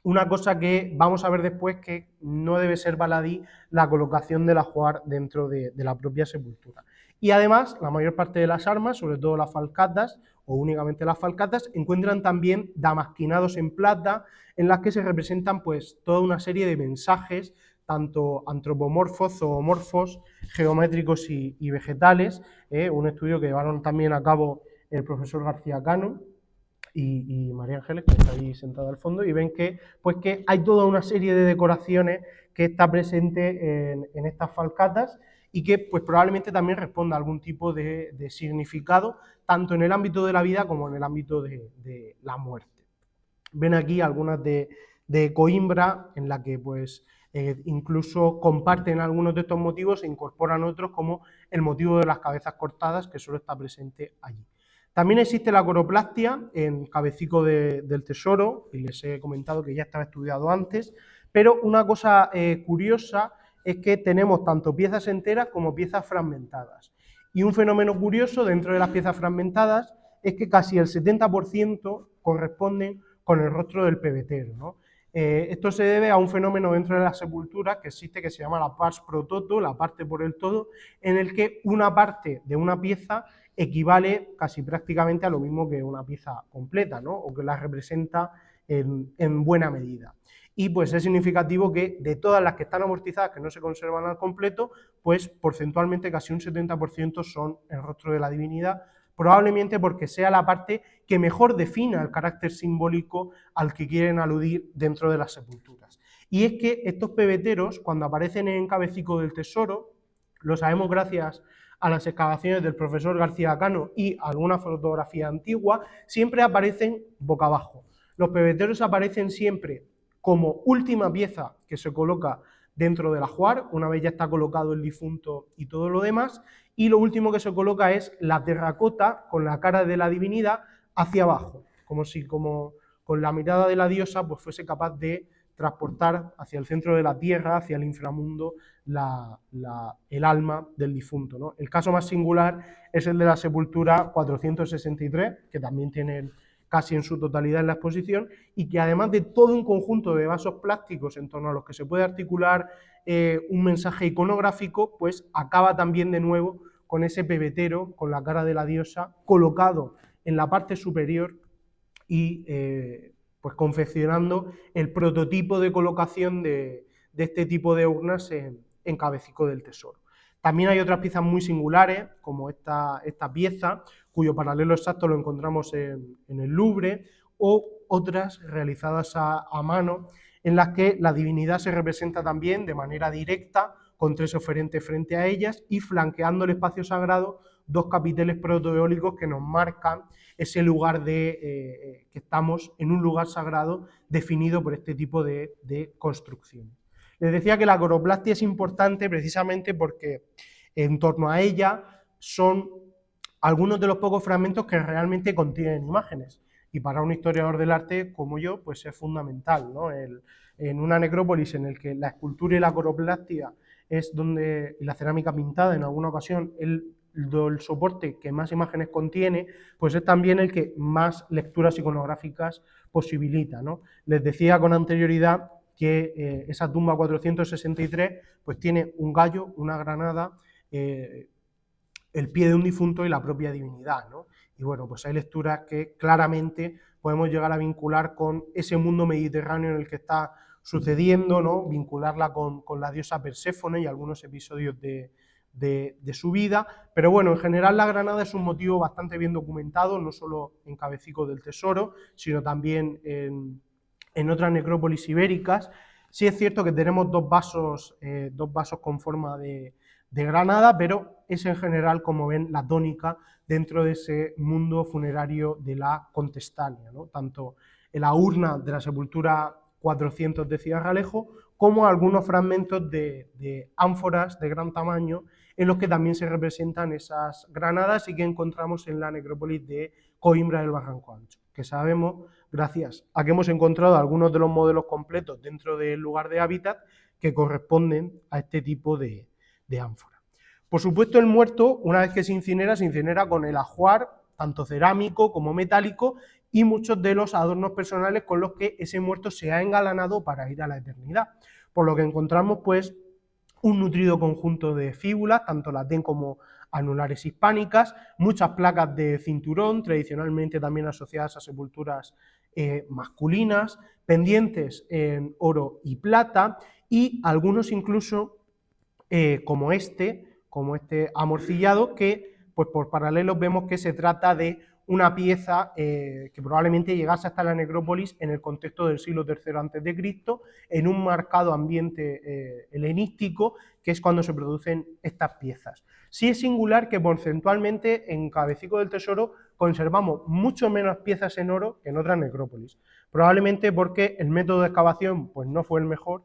Una cosa que vamos a ver después, que no debe ser baladí la colocación del ajuar dentro de la propia sepultura. Y además, la mayor parte de las armas, sobre todo las falcatas, o únicamente las falcatas, encuentran también damasquinados en plata, en las que se representan pues toda una serie de mensajes, tanto antropomorfos, zoomorfos, geométricos y vegetales, un estudio que llevaron también a cabo el profesor García Cano y María Ángeles, que está ahí sentada al fondo, y ven que hay toda una serie de decoraciones que está presente en estas falcatas y que pues probablemente también responda a algún tipo de significado, tanto en el ámbito de la vida como en el ámbito de la muerte. Ven aquí algunas de Coimbra, en la que pues incluso comparten algunos de estos motivos e incorporan otros, como el motivo de las cabezas cortadas, que solo está presente allí. También existe la coroplastia en Cabecico del Tesoro, y les he comentado que ya estaba estudiado antes, pero una cosa curiosa es que tenemos tanto piezas enteras como piezas fragmentadas. Y un fenómeno curioso dentro de las piezas fragmentadas es que casi el 70% corresponden con el rostro del pebetero, ¿no? Esto se debe a un fenómeno dentro de la sepultura que existe, que se llama la pars pro toto, la parte por el todo, en el que una parte de una pieza equivale casi prácticamente a lo mismo que una pieza completa, ¿no? O que la representa en buena medida. Y pues es significativo que de todas las que están amortizadas, que no se conservan al completo, pues porcentualmente casi un 70% son el rostro de la divinidad, probablemente porque sea la parte que mejor defina el carácter simbólico al que quieren aludir dentro de las sepulturas. Y es que estos pebeteros, cuando aparecen en Cabecico del Tesoro, lo sabemos gracias a las excavaciones del profesor García Cano y alguna fotografía antigua, siempre aparecen boca abajo. Los pebeteros aparecen siempre como última pieza que se coloca dentro del ajuar, una vez ya está colocado el difunto y todo lo demás, y lo último que se coloca es la terracota con la cara de la divinidad hacia abajo, como si con la mirada de la diosa pues fuese capaz de transportar hacia el centro de la tierra, hacia el inframundo, el alma del difunto, ¿no? El caso más singular es el de la sepultura 463, que también tiene casi en su totalidad en la exposición, y que además de todo un conjunto de vasos plásticos en torno a los que se puede articular un mensaje iconográfico, pues acaba también de nuevo con ese pebetero, con la cara de la diosa, colocado en la parte superior y pues confeccionando el prototipo de colocación de este tipo de urnas en Cabecico del Tesoro. También hay otras piezas muy singulares, como esta pieza, cuyo paralelo exacto lo encontramos en el Louvre, o otras realizadas a mano, en las que la divinidad se representa también de manera directa, con 3 oferentes frente a ellas, y flanqueando el espacio sagrado, 2 capiteles protoeólicos que nos marcan ese lugar que estamos en un lugar sagrado definido por este tipo de construcción. Les decía que la coroplastia es importante precisamente porque en torno a ella son algunos de los pocos fragmentos que realmente contienen imágenes, y para un historiador del arte como yo, pues es fundamental, ¿no? En una necrópolis en el que la escultura y la coroplastia es donde, y la cerámica pintada en alguna ocasión, el soporte que más imágenes contiene, pues es también el que más lecturas iconográficas posibilita, ¿no? Les decía con anterioridad que esa tumba 463 pues tiene un gallo, una granada, el pie de un difunto y la propia divinidad, ¿no? Y bueno, pues hay lecturas que claramente podemos llegar a vincular con ese mundo mediterráneo en el que está sucediendo, ¿no? Vincularla con la diosa Perséfone y algunos episodios de su vida, pero bueno, en general la granada es un motivo bastante bien documentado, no solo en Cabecico del Tesoro, sino también en otras necrópolis ibéricas. Sí es cierto que tenemos dos vasos con forma de granada, pero es en general, como ven, la tónica dentro de ese mundo funerario de la Contestania, ¿no? Tanto en la urna de la sepultura 400 de Cigarralejo, como algunos fragmentos de ánforas de gran tamaño en los que también se representan esas granadas y que encontramos en la necrópolis de Coimbra del Barranco Ancho, que sabemos, gracias a que hemos encontrado algunos de los modelos completos dentro del lugar de hábitat que corresponden a este tipo de ánfora. Por supuesto, el muerto, una vez que se incinera con el ajuar, tanto cerámico como metálico, y muchos de los adornos personales con los que ese muerto se ha engalanado para ir a la eternidad. Por lo que encontramos, pues, un nutrido conjunto de fíbulas, tanto latén como anulares hispánicas, muchas placas de cinturón, tradicionalmente también asociadas a sepulturas masculinas, pendientes en oro y plata, y algunos incluso como este amorcillado, que pues por paralelos vemos que se trata de una pieza que probablemente llegase hasta la necrópolis en el contexto del siglo III a.C., en un marcado ambiente helenístico, que es cuando se producen estas piezas. Sí es singular que porcentualmente en Cabecico del Tesoro conservamos mucho menos piezas en oro que en otras necrópolis, probablemente porque el método de excavación pues no fue el mejor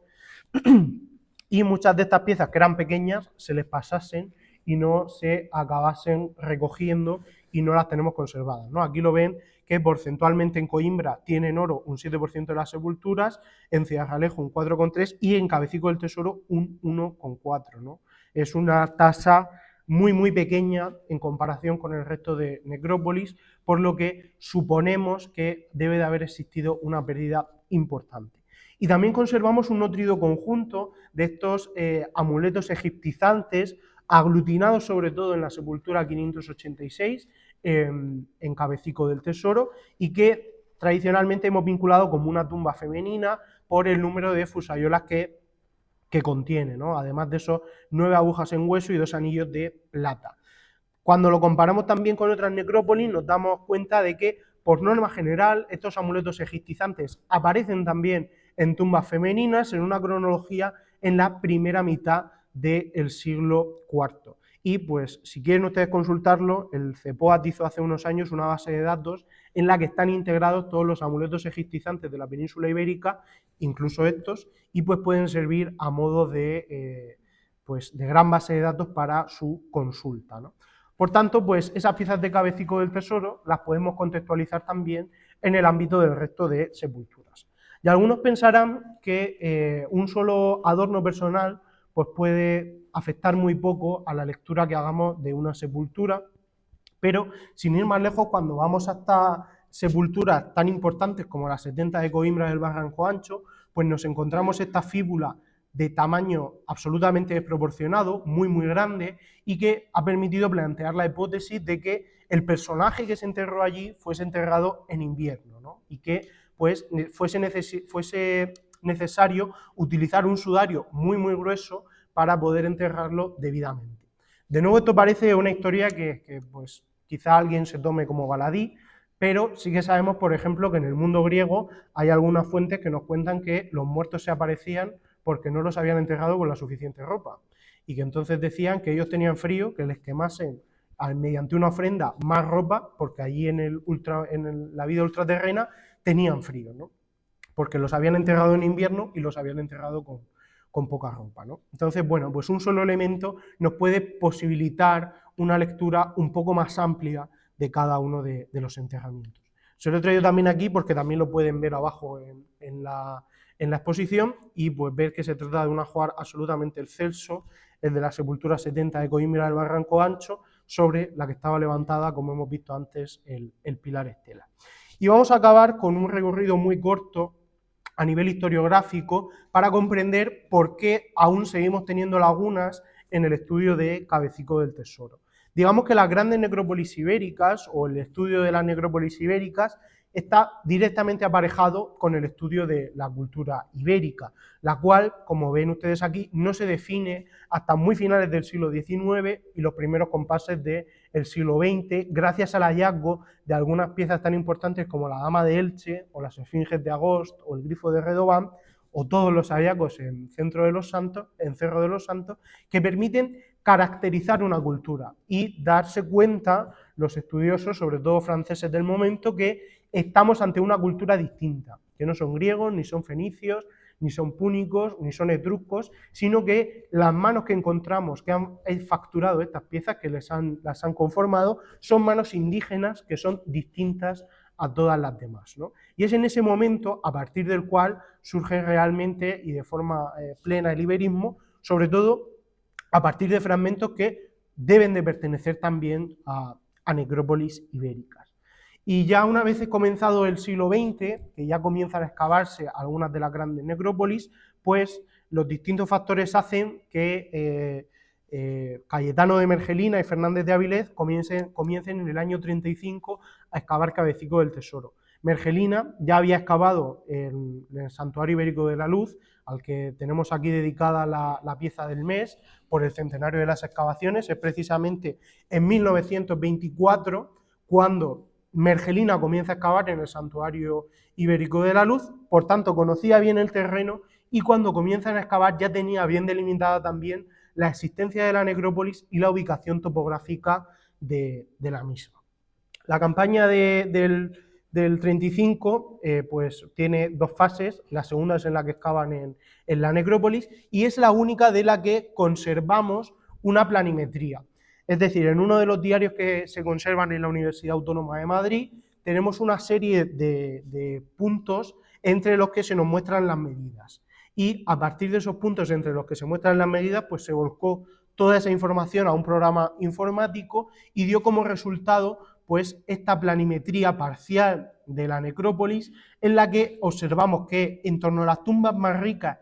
y muchas de estas piezas que eran pequeñas se les pasasen y no se acabasen recogiendo y no las tenemos conservadas, ¿no? Aquí lo ven que porcentualmente en Coimbra tienen oro un 7% de las sepulturas, en Cigarralejo un 4,3% y en Cabecico del Tesoro un 1,4%, ¿no? Es una tasa muy pequeña en comparación con el resto de necrópolis, por lo que suponemos que debe de haber existido una pérdida importante. Y también conservamos un nutrido conjunto de estos amuletos egiptizantes, aglutinados sobre todo en la sepultura 586, en Cabecico del Tesoro, y que tradicionalmente hemos vinculado como una tumba femenina por el número de fusayolas que contiene, ¿no? Además de esos 9 agujas en hueso y 2 anillos de plata. Cuando lo comparamos también con otras necrópolis, nos damos cuenta de que, por norma general, estos amuletos egiptizantes aparecen también en tumbas femeninas en una cronología en la primera mitad del siglo IV. Y pues, si quieren ustedes consultarlo, el CEPOAT hizo hace unos años una base de datos en la que están integrados todos los amuletos egiptizantes de la península ibérica, incluso estos, y pues pueden servir a modo de gran base de datos para su consulta, ¿no? Por tanto, pues esas piezas de Cabecico del Tesoro las podemos contextualizar también en el ámbito del resto de sepulturas. Y algunos pensarán que un solo adorno personal pues puede afectar muy poco a la lectura que hagamos de una sepultura, pero sin ir más lejos, cuando vamos hasta sepulturas tan importantes como las 70 de Coimbra del Barranco Ancho, pues nos encontramos esta fíbula de tamaño absolutamente desproporcionado, muy grande, y que ha permitido plantear la hipótesis de que el personaje que se enterró allí fuese enterrado en invierno, ¿no? Y que pues fuese necesario utilizar un sudario muy grueso para poder enterrarlo debidamente. De nuevo, esto parece una historia que pues, quizá alguien se tome como baladí, pero sí que sabemos, por ejemplo, que en el mundo griego hay algunas fuentes que nos cuentan que los muertos se aparecían porque no los habían enterrado con la suficiente ropa, y que entonces decían que ellos tenían frío, que les quemasen mediante una ofrenda más ropa, porque allí en la vida ultraterrena tenían frío, ¿no? Porque los habían enterrado en invierno y los habían enterrado con poca ropa, ¿no? Entonces, bueno, pues un solo elemento nos puede posibilitar una lectura un poco más amplia de cada uno de los enterramientos. Se lo he traído también aquí porque también lo pueden ver abajo en la exposición, y pues ver que se trata de un ajuar absolutamente excelso, el de la sepultura 70 de Coimbra del Barranco Ancho, sobre la que estaba levantada, como hemos visto antes, el pilar estela. Y vamos a acabar con un recorrido muy corto a nivel historiográfico para comprender por qué aún seguimos teniendo lagunas en el estudio de Cabecico del Tesoro. Digamos que las grandes necrópolis ibéricas, o el estudio de las necrópolis ibéricas, está directamente aparejado con el estudio de la cultura ibérica, la cual, como ven ustedes aquí, no se define hasta muy finales del siglo XIX y los primeros compases del siglo XX, gracias al hallazgo de algunas piezas tan importantes como la Dama de Elche, o las Esfinges de Agost, o el Grifo de Redobán, o todos los hallazgos en Cerro de los Santos, que permiten caracterizar una cultura y darse cuenta, los estudiosos, sobre todo franceses del momento, que estamos ante una cultura distinta, que no son griegos, ni son fenicios, ni son púnicos, ni son etruscos, sino que las manos que encontramos, que han facturado estas piezas, que las han conformado, son manos indígenas que son distintas a todas las demás, ¿no? Y es en ese momento, a partir del cual surge realmente y de forma plena el iberismo, sobre todo a partir de fragmentos que deben de pertenecer también a necrópolis ibéricas. Y ya una vez comenzado el siglo XX, que ya comienzan a excavarse algunas de las grandes necrópolis, pues los distintos factores hacen que Cayetano de Mergelina y Fernández de Avilés comiencen en el año 35 a excavar Cabecico del Tesoro. Mergelina ya había excavado en el Santuario Ibérico de la Luz, al que tenemos aquí dedicada la pieza del mes, por el centenario de las excavaciones. Es precisamente en 1924 cuando Mergelina comienza a excavar en el Santuario Ibérico de la Luz, por tanto conocía bien el terreno, y cuando comienzan a excavar ya tenía bien delimitada también la existencia de la necrópolis y la ubicación topográfica de la misma. La campaña del 35 pues tiene dos fases. La segunda es en la que excavan en la necrópolis, y es la única de la que conservamos una planimetría. Es decir, en uno de los diarios que se conservan en la Universidad Autónoma de Madrid tenemos una serie de puntos entre los que se nos muestran las medidas, y a partir de esos puntos entre los que se muestran las medidas pues se volcó toda esa información a un programa informático y dio como resultado pues esta planimetría parcial de la necrópolis, en la que observamos que en torno a las tumbas más ricas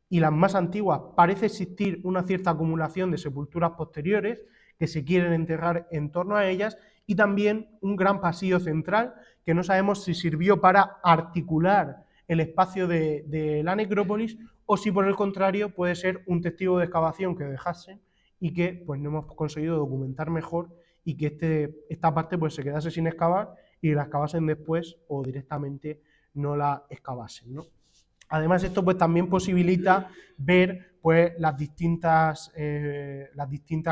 y las más antiguas parece existir una cierta acumulación de sepulturas posteriores que se quieren enterrar en torno a ellas, y también un gran pasillo central que no sabemos si sirvió para articular el espacio de la necrópolis o si por el contrario puede ser un testigo de excavación que dejasen y que pues no hemos conseguido documentar mejor, y que esta parte pues se quedase sin excavar y la excavasen después o directamente no la excavasen, ¿no? Además, esto pues también posibilita ver pues las distintas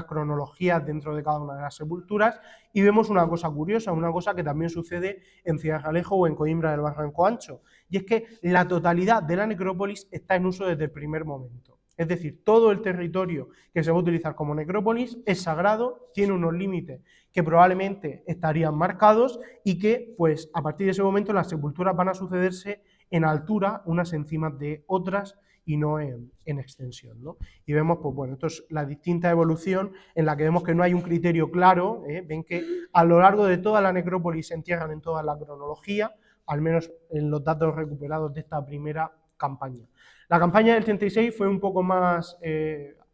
cronologías dentro de cada una de las sepulturas, y vemos una cosa curiosa, una cosa que también sucede en Ciudad-Realejo o en Coimbra del Barranco Ancho, y es que la totalidad de la necrópolis está en uso desde el primer momento. Es decir, todo el territorio que se va a utilizar como necrópolis es sagrado, tiene unos límites que probablemente estarían marcados y que, pues, a partir de ese momento las sepulturas van a sucederse en altura unas encima de otras y no en extensión, ¿no? Y vemos, pues bueno, esto es la distinta evolución en la que vemos que no hay un criterio claro, ven que a lo largo de toda la necrópolis se entierran en toda la cronología, al menos en los datos recuperados de esta primera campaña. La campaña del 36 fue un poco más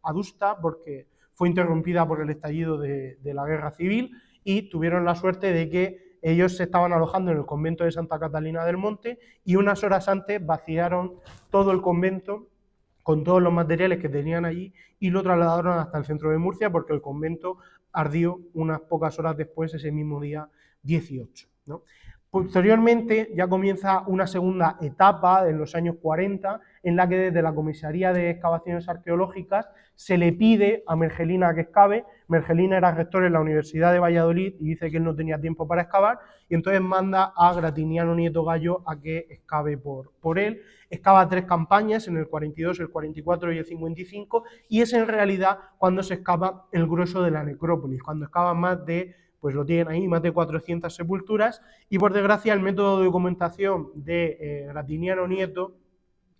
adusta porque fue interrumpida por el estallido de la guerra civil y tuvieron la suerte de que ellos se estaban alojando en el convento de Santa Catalina del Monte y unas horas antes vaciaron todo el convento con todos los materiales que tenían allí y lo trasladaron hasta el centro de Murcia, porque el convento ardió unas pocas horas después, ese mismo día 18, ¿no? Posteriormente ya comienza una segunda etapa en los años 40, en la que desde la Comisaría de Excavaciones Arqueológicas se le pide a Mergelina que excave. Mergelina era rector en la Universidad de Valladolid y dice que él no tenía tiempo para excavar, y entonces manda a Gratiniano Nieto Gallo a que excave por él. Excava 3 campañas, en el 42, el 44 y el 55, y es en realidad cuando se excava el grueso de la necrópolis, cuando excava más de, pues lo tienen ahí, más de 400 sepulturas, y por desgracia el método de documentación de Gratiniano Nieto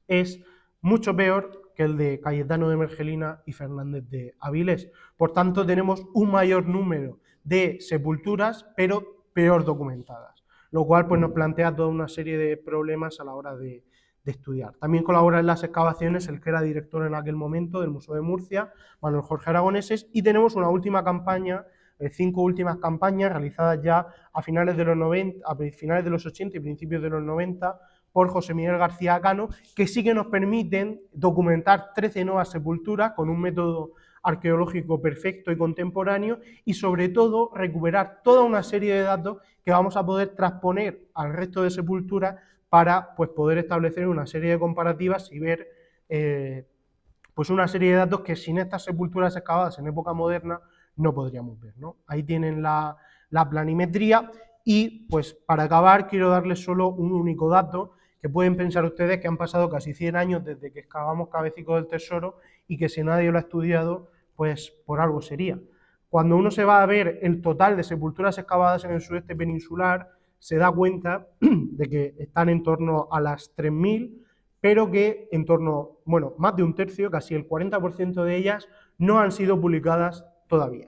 es mucho peor que el de Cayetano de Mergelina y Fernández de Avilés. Por tanto, tenemos un mayor número de sepulturas, pero peor documentadas, lo cual pues, nos plantea toda una serie de problemas a la hora de estudiar. También colabora en las excavaciones el que era director en aquel momento del Museo de Murcia, Manuel Jorge Aragoneses, y tenemos una última campaña, 5 últimas campañas realizadas ya a finales de los 90, a finales de los 80 y principios de los 90, por José Miguel García Cano, que sí que nos permiten documentar 13 nuevas sepulturas con un método arqueológico perfecto y contemporáneo, y sobre todo recuperar toda una serie de datos que vamos a poder transponer al resto de sepulturas para pues, poder establecer una serie de comparativas y ver pues una serie de datos que sin estas sepulturas excavadas en época moderna no podríamos ver, ¿no? Ahí tienen la planimetría, y pues para acabar quiero darles solo un único dato que pueden pensar ustedes que han pasado casi 100 años desde que excavamos Cabecico del Tesoro y que si nadie lo ha estudiado, pues por algo sería. Cuando uno se va a ver el total de sepulturas excavadas en el sudeste peninsular, se da cuenta de que están en torno a las 3.000, pero que en torno, bueno, más de un tercio, casi el 40% de ellas no han sido publicadas todavía.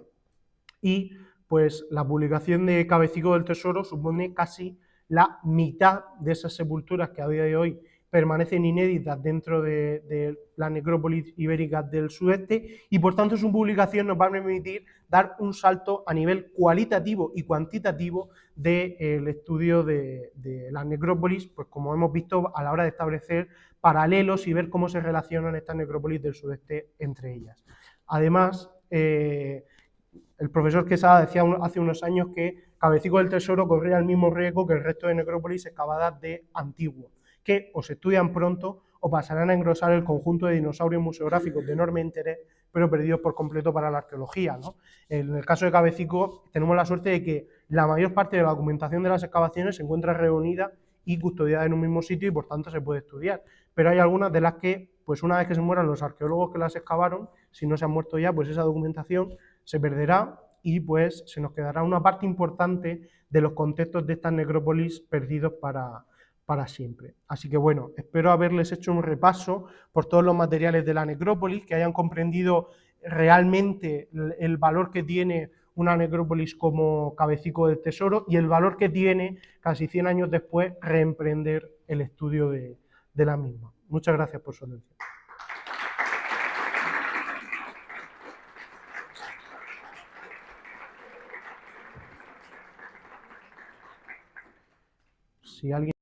Y pues la publicación de Cabecico del Tesoro supone casi la mitad de esas sepulturas que a día de hoy permanecen inéditas dentro de la necrópolis ibérica del sudeste, y por tanto su publicación nos va a permitir dar un salto a nivel cualitativo y cuantitativo del estudio de las necrópolis, pues como hemos visto a la hora de establecer paralelos y ver cómo se relacionan estas necrópolis del sudeste entre ellas. Además, el profesor Quesada decía hace unos años que Cabecico del Tesoro corría el mismo riesgo que el resto de necrópolis excavadas de antiguo, que o se estudian pronto o pasarán a engrosar el conjunto de dinosaurios museográficos de enorme interés, pero perdidos por completo para la arqueología, ¿no? En el caso de Cabecico tenemos la suerte de que la mayor parte de la documentación de las excavaciones se encuentra reunida y custodiada en un mismo sitio y por tanto se puede estudiar, pero hay algunas de las que, pues una vez que se mueran los arqueólogos que las excavaron, si no se han muerto ya, pues esa documentación se perderá y pues se nos quedará una parte importante de los contextos de estas necrópolis perdidos para siempre. Así que bueno, espero haberles hecho un repaso por todos los materiales de la necrópolis, que hayan comprendido realmente el valor que tiene una necrópolis como Cabecico del Tesoro y el valor que tiene, casi 100 años después, reemprender el estudio de la misma. Muchas gracias por su atención. Si alguien